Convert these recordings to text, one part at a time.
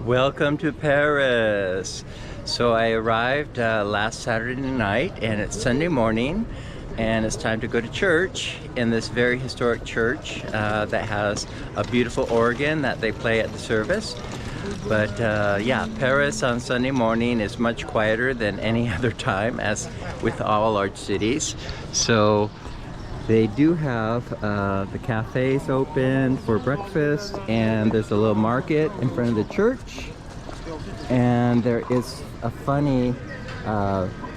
Welcome to Paris. So I arrived last Saturday night and it's Sunday morning and it's time to go to church in this very historic church that has a beautiful organ that they play at the service. But yeah, Paris on Sunday morning is much quieter than any other time, as with all large cities. So they do have the cafes open for breakfast, and there's a little market in front of the church. And there is a funny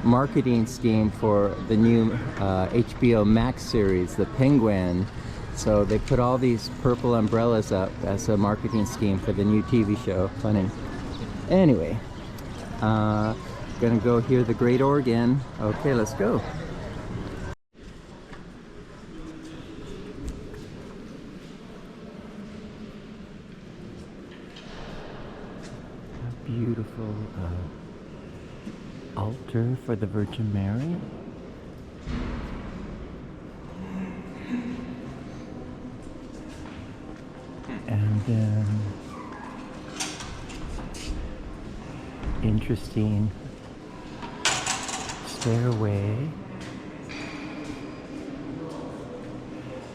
marketing scheme for the new HBO Max series, The Penguin. So they put all these purple umbrellas up as a marketing scheme for the new TV show. Funny. Anyway, gonna go hear the great organ. Okay, let's go. A beautiful altar for the Virgin Mary. And then interesting stairway.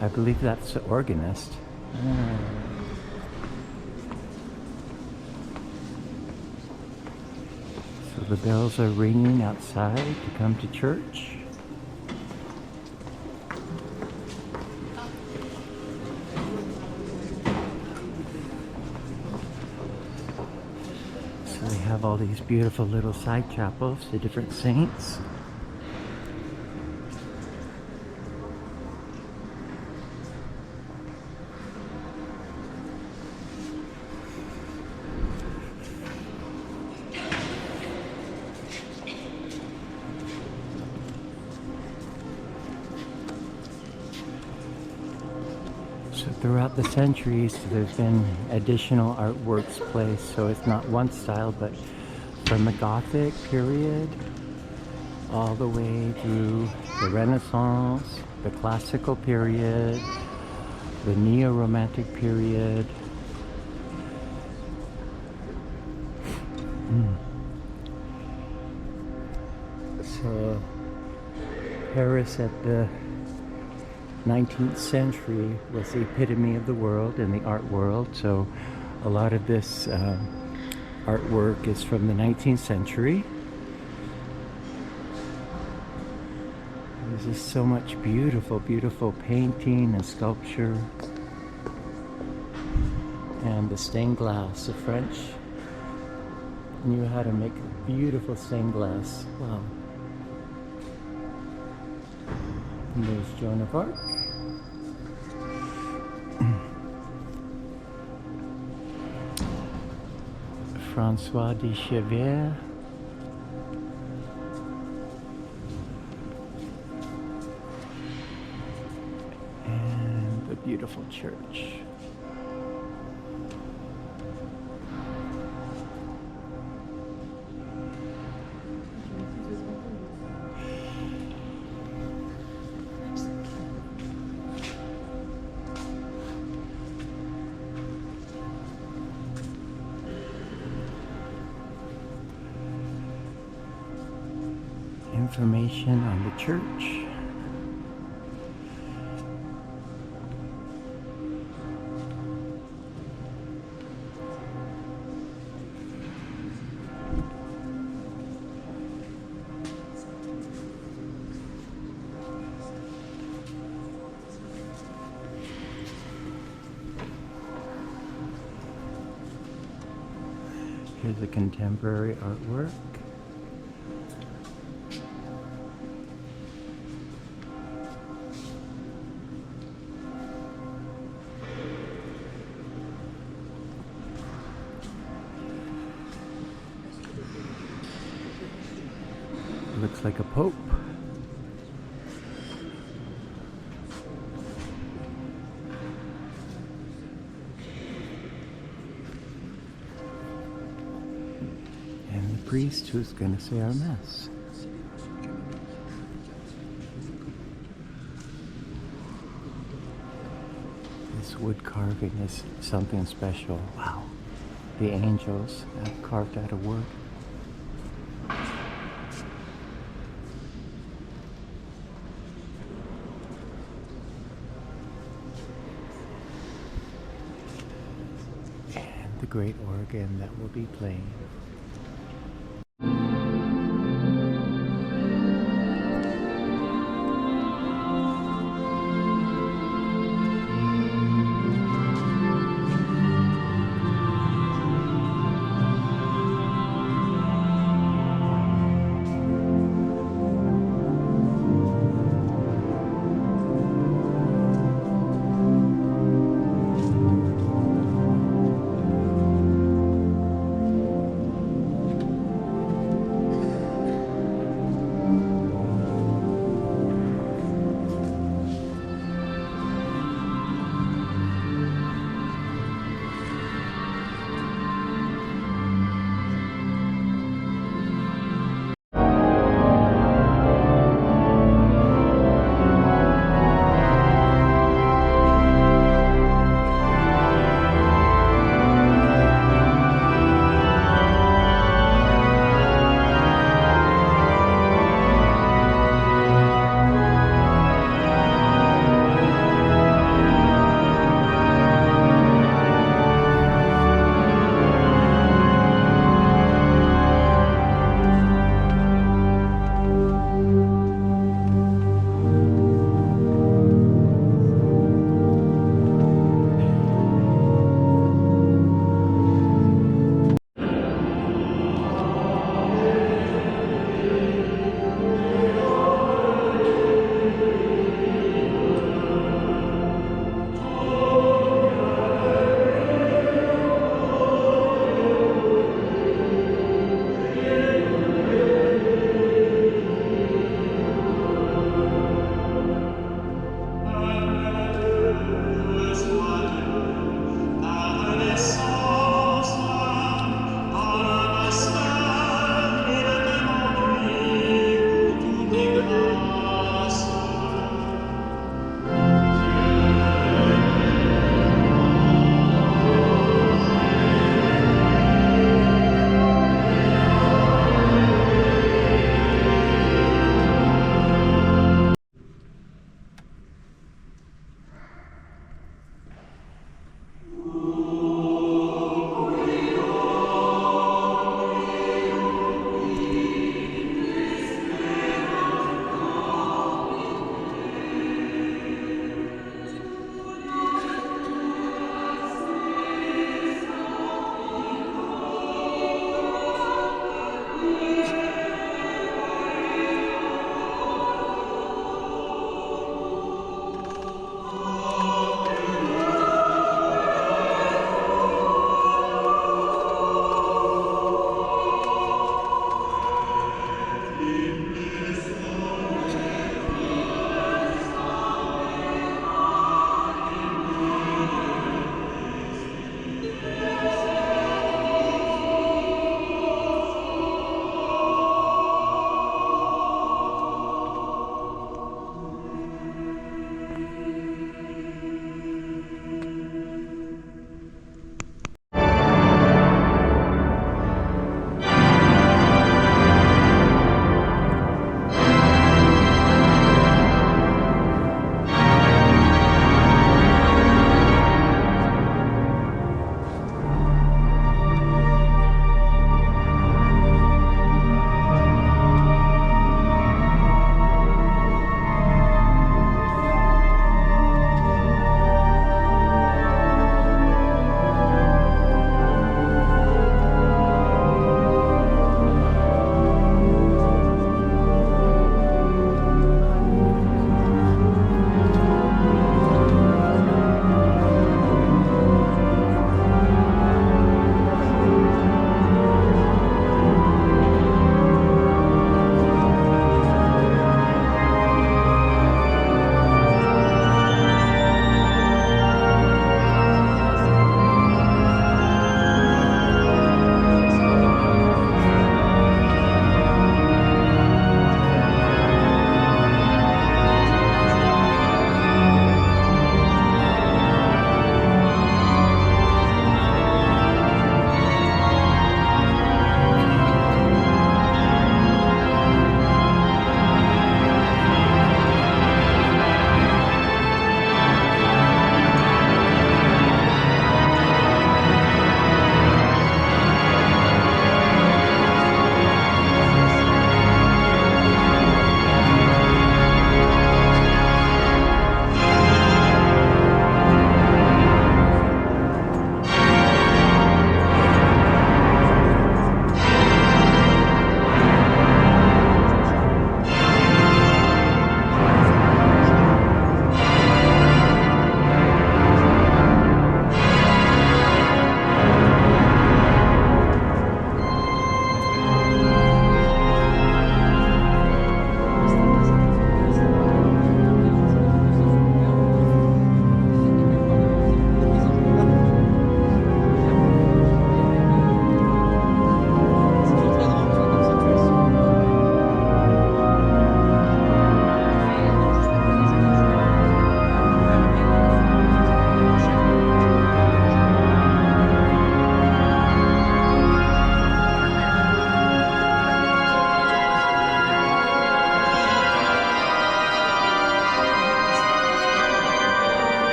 I believe that's the organist. So the bells are ringing outside to come to church. They have all these beautiful little side chapels to different saints. So throughout the centuries, there's been additional artworks placed, so it's not one style, but from the Gothic period all the way through the Renaissance, the Classical period, the Neo-Romantic period. So Paris at the 19th century was the epitome of the world and the art world, so a lot of this artwork is from the 19th century. There's just so much beautiful, beautiful painting and sculpture. And the stained glass. The French knew how to make beautiful stained glass. Wow. And there's Joan of Arc. Francois de Chevier. And the beautiful church. Information on the church. Here's the contemporary artwork. Looks like a pope. And the priest who's going to say our mass. This wood carving is something special. Wow. the angels carved out of wood. And the great organ that will be playing.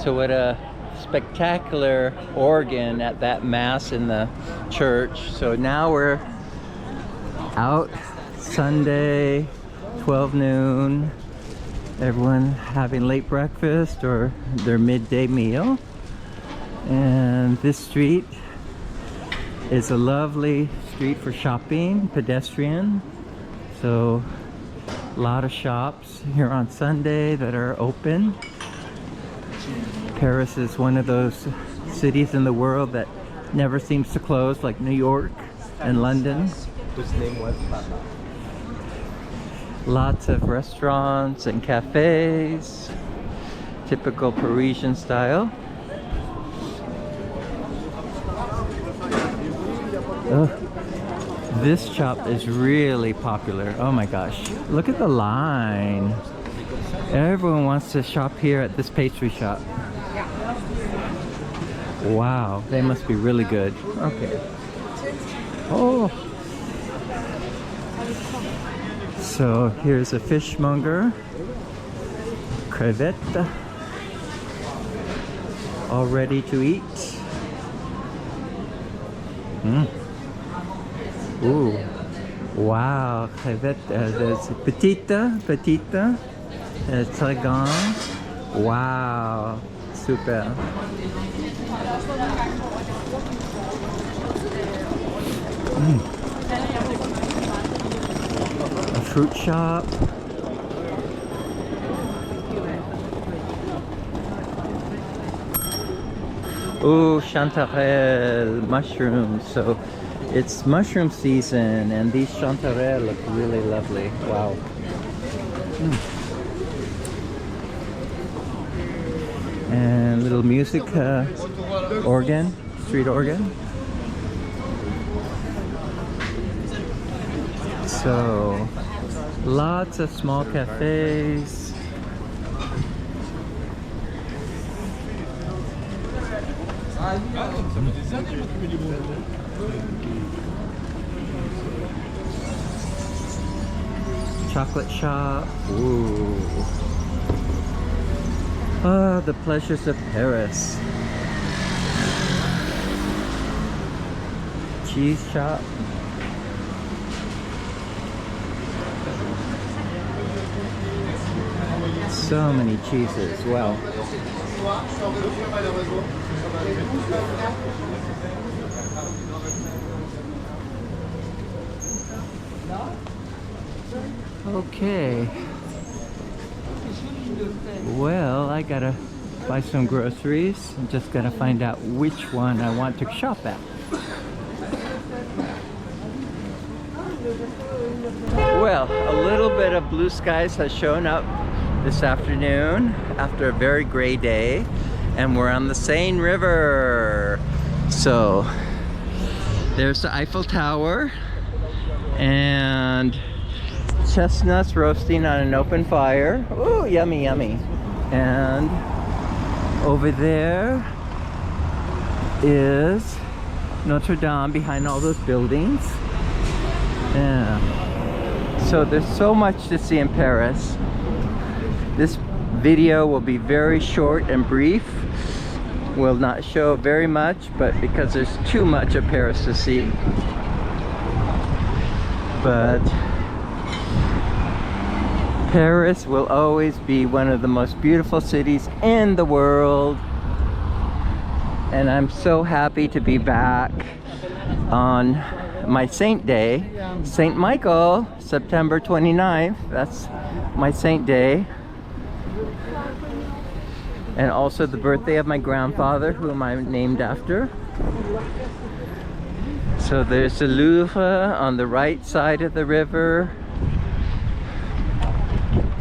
So what a spectacular organ at that mass in the church. So now we're out Sunday, 12 noon. Everyone having late breakfast or their midday meal. And this street is a lovely street for shopping, pedestrian. So a lot of shops here on Sunday that are open. Paris is one of those cities in the world that never seems to close, like New York and London. Whose name was Papa. Lots of restaurants and cafes, typical Parisian style. This shop is really popular. Oh my gosh, look at the line. Everyone wants to shop here at this pastry shop. Wow, they must be really good. Okay. Oh. So here's a fishmonger. Crevette. All ready to eat. Ooh. Wow, crevette. There's petite. Très grand. Wow. Super. A fruit shop. Oh, chanterelle mushrooms. So it's mushroom season and these chanterelle look really lovely. Wow. And little music organ, street organ. So lots of small cafes. Chocolate shop. Ooh. Ah, the pleasures of Paris. Cheese shop. So many cheeses. Wow. Okay. Well, I gotta buy some groceries. I'm just gonna find out which one I want to shop at. Well, a little bit of blue skies has shown up this afternoon after a very gray day, and we're on the Seine River. So there's the Eiffel Tower and chestnuts roasting on an open fire. Ooh, yummy, yummy. And over there is Notre Dame behind all those buildings. Yeah. So there's so much to see in Paris. This video will be very short and brief. Will not show very much, but because there's too much of Paris to see. But Paris will always be one of the most beautiful cities in the world. And I'm so happy to be back on my saint day, Saint Michael, September 29th. That's my saint day. And also the birthday of my grandfather, whom I'm named after. So there's the Louvre on the right side of the river.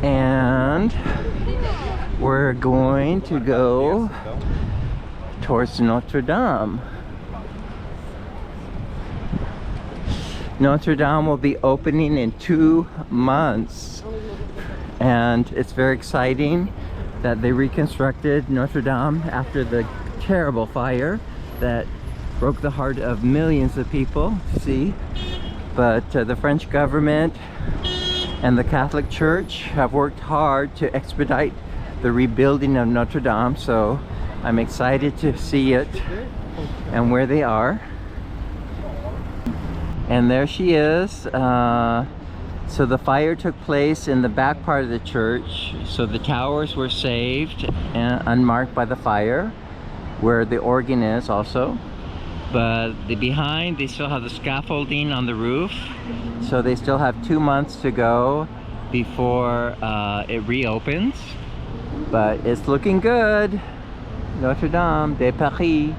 And we're going to go towards Notre Dame. Notre Dame will be opening in 2 months. And it's very exciting that they reconstructed Notre Dame after the terrible fire that broke the heart of millions of people. See, but the French government and the Catholic Church have worked hard to expedite the rebuilding of Notre Dame, so I'm excited to see it and where they are. And there she is. So the fire took place in the back part of the church, so the towers were saved and unmarked by the fire, where the organ is also. But behind, they still have the scaffolding on the roof, so they still have 2 months to go before it reopens. But it's looking good. Notre Dame de Paris.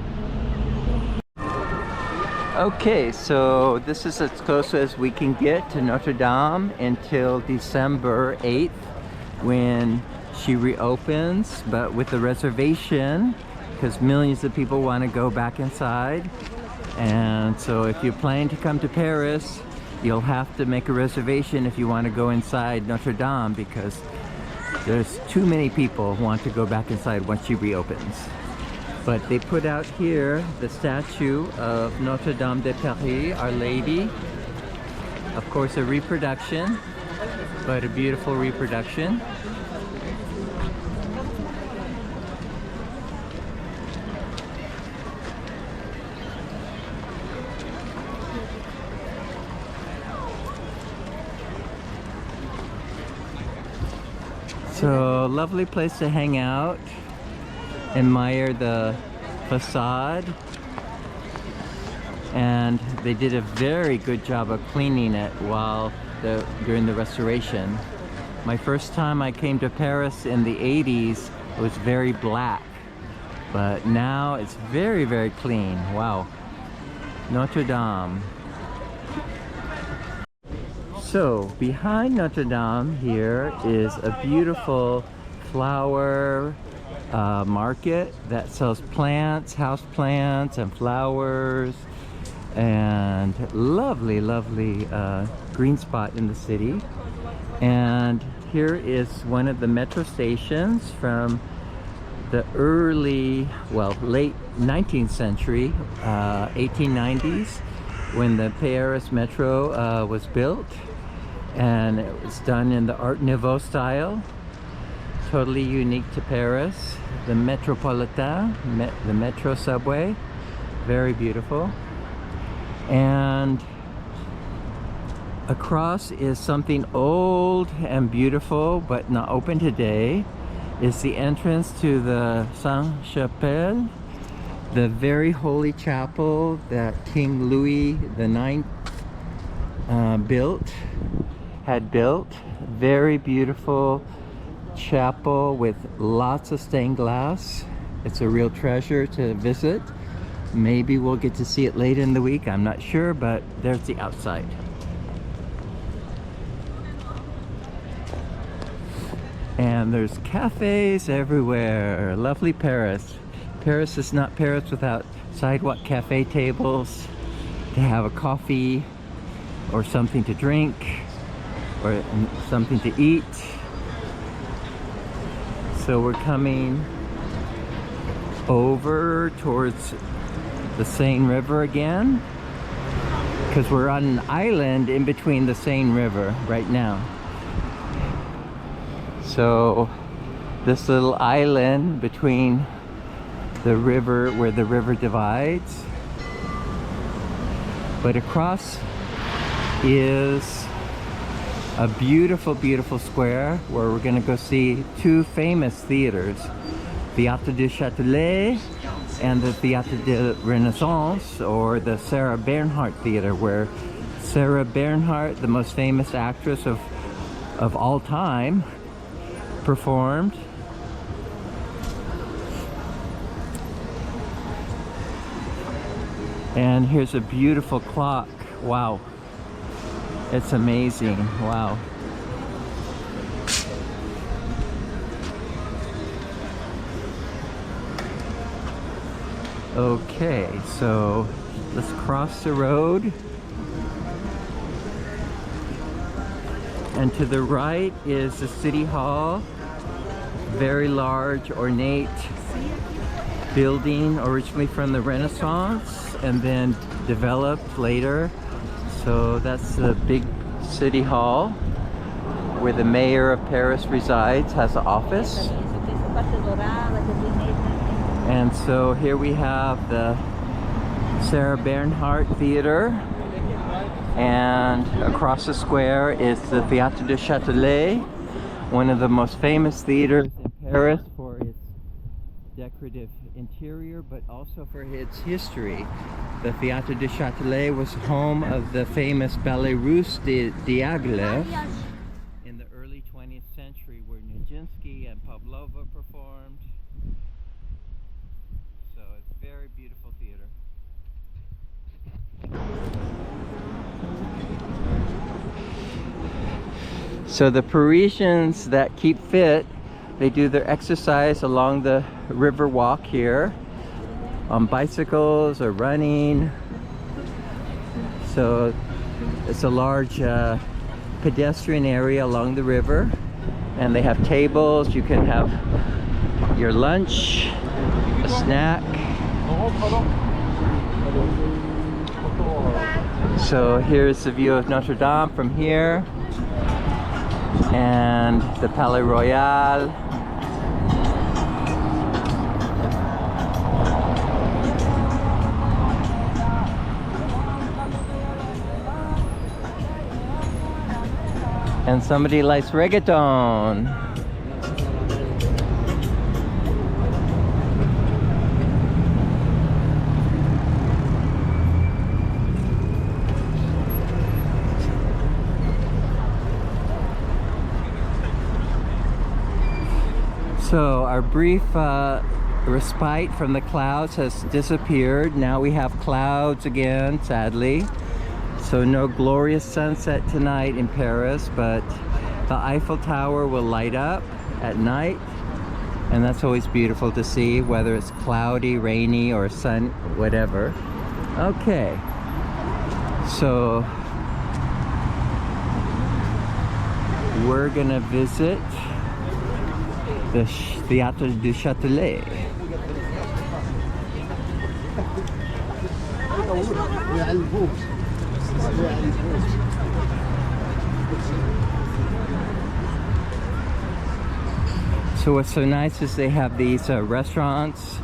Okay, so this is as close as we can get to Notre Dame until December 8th when she reopens, but with a reservation because millions of people want to go back inside. And so if you're planning to come to Paris, you'll have to make a reservation if you want to go inside Notre Dame, because there's too many people who want to go back inside once she reopens. But they put out here the statue of Notre Dame de Paris, Our Lady. Of course, a reproduction, but a beautiful reproduction. So, lovely place to hang out, admire the facade, and they did a very good job of cleaning it during the restoration. My first time I came to Paris in the 80s, it was very black, but now it's very, very clean. Wow. Notre Dame. So behind Notre Dame here is a beautiful flower market that sells plants, house plants and flowers, and lovely green spot in the city. And here is one of the metro stations from the late 19th century, 1890s, when the Paris metro was built. And it was done in the Art Nouveau style, totally unique to Paris. The Metropolitan, the metro subway, very beautiful. And across is something old and beautiful but not open today. It's the entrance to the Saint-Chapelle, the very holy chapel that King Louis IX had built. Very beautiful chapel with lots of stained glass. It's a real treasure to visit. Maybe we'll get to see it later in the week, I'm not sure, but there's the outside. And there's cafes everywhere. Lovely Paris. Paris is not Paris without sidewalk cafe tables to have a coffee or something to drink or something to eat. So we're coming over towards the Seine River again, because we're on an island in between the Seine River right now. So this little island between the river, where the river divides, but across is a beautiful square where we're gonna go see two famous theaters, Théâtre du Châtelet and the Théâtre de Renaissance, or the Sarah Bernhardt Theater, where Sarah Bernhardt, the most famous actress of all time, performed. And here's a beautiful clock. Wow. It's amazing. Wow. Okay, so let's cross the road. And to the right is the City Hall. Very large, ornate building, originally from the Renaissance and then developed later. So that's the big City Hall where the mayor of Paris resides, has an office. And so here we have the Sarah Bernhardt Theater, and across the square is the Théâtre du Châtelet, one of the most famous theaters in Paris for its decorative interior, but also for its history. The Théâtre du Châtelet was home of the famous Ballet Russe de Diaghilev in the early 20th century, where Nijinsky and Pavlova performed. So it's a very beautiful theater. So the Parisians that keep fit, they do their exercise along the river walk here on bicycles or running. So it's a large pedestrian area along the river, and they have tables. You can have your lunch, a snack. So here's the view of Notre Dame from here, and the Palais Royal. And somebody likes reggaeton. So our brief respite from the clouds has disappeared. Now we have clouds again, sadly. So no glorious sunset tonight in Paris, but the Eiffel Tower will light up at night, and that's always beautiful to see, whether it's cloudy, rainy, or sun, whatever. Okay, so we're gonna visit the Théâtre du Châtelet. So what's so nice is they have these restaurants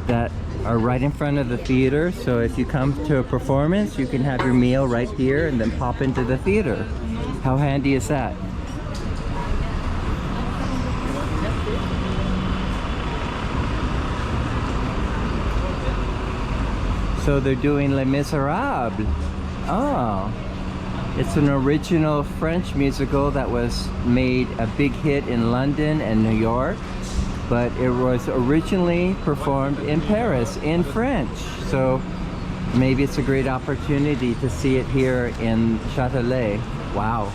that are right in front of the theater. So if you come to a performance, you can have your meal right here and then pop into the theater. How handy is that? So they're doing Les Miserables. Oh, it's an original French musical that was made a big hit in London and New York, but it was originally performed in Paris in French. So maybe it's a great opportunity to see it here in Châtelet. Wow.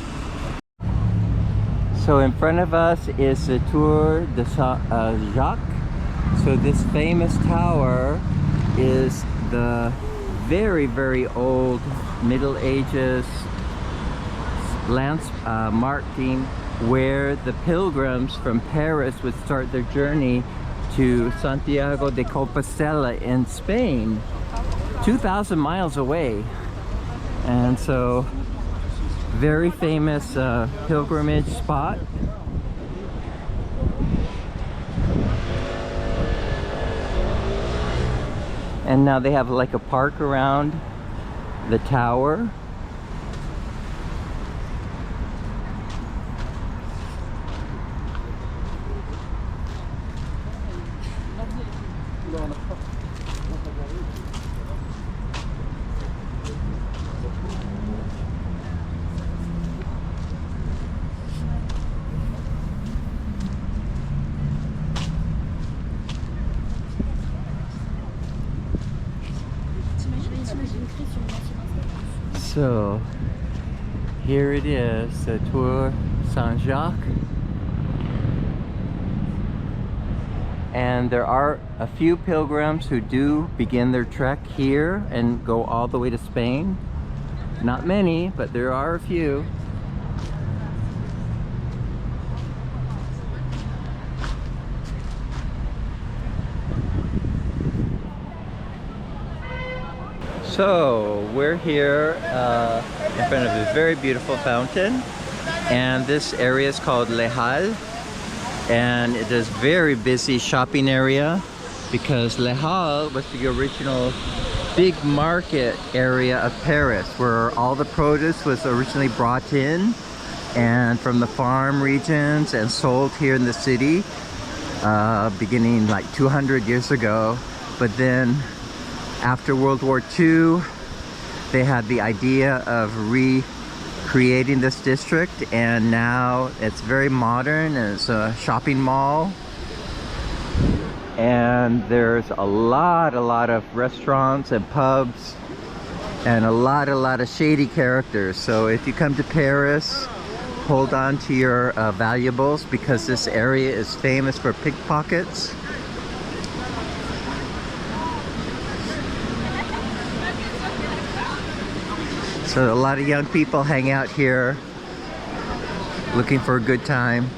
So in front of us is the Tour de Jacques. So this famous tower is the very, very old Middle Ages marking where the pilgrims from Paris would start their journey to Santiago de Compostela in Spain, 2,000 miles away. And so very famous pilgrimage spot. And now they have like a park around the tower. So here it is, the Tour Saint-Jacques, and there are a few pilgrims who do begin their trek here and go all the way to Spain. Not many, but there are a few. So we're here in front of a very beautiful fountain, and this area is called Les Halles, And it is very busy shopping area because Les Halles was the original big market area of Paris where all the produce was originally brought in and from the farm regions and sold here in the city beginning like 200 years ago. But then after World War II, they had the idea of recreating this district, and now it's very modern and it's a shopping mall. And there's a lot of restaurants and pubs and a lot of shady characters. So if you come to Paris, hold on to your valuables because this area is famous for pickpockets. So a lot of young people hang out here looking for a good time.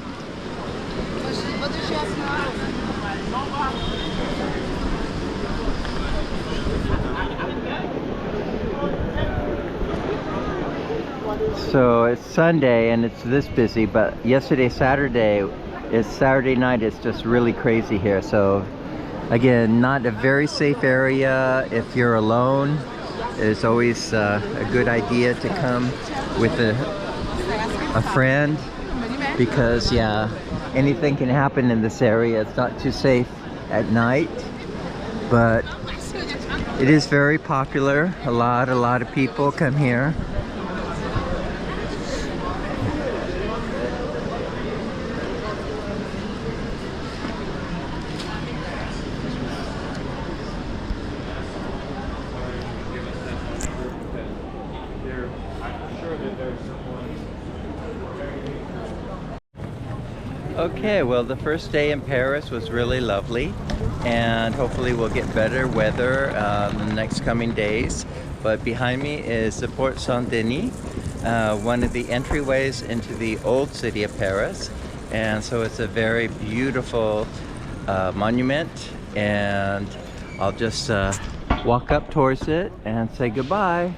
So it's Sunday and it's this busy, but yesterday, Saturday, it's Saturday night, it's just really crazy here. So again, not a very safe area if you're alone. It's always a good idea to come with a friend because yeah, anything can happen in this area. It's not too safe at night, but it is very popular. A lot of people come here. Okay, well, the first day in Paris was really lovely, and hopefully we'll get better weather in the next coming days. But behind me is the Porte Saint-Denis, one of the entryways into the old city of Paris. And so it's a very beautiful monument, and I'll just walk up towards it and say goodbye.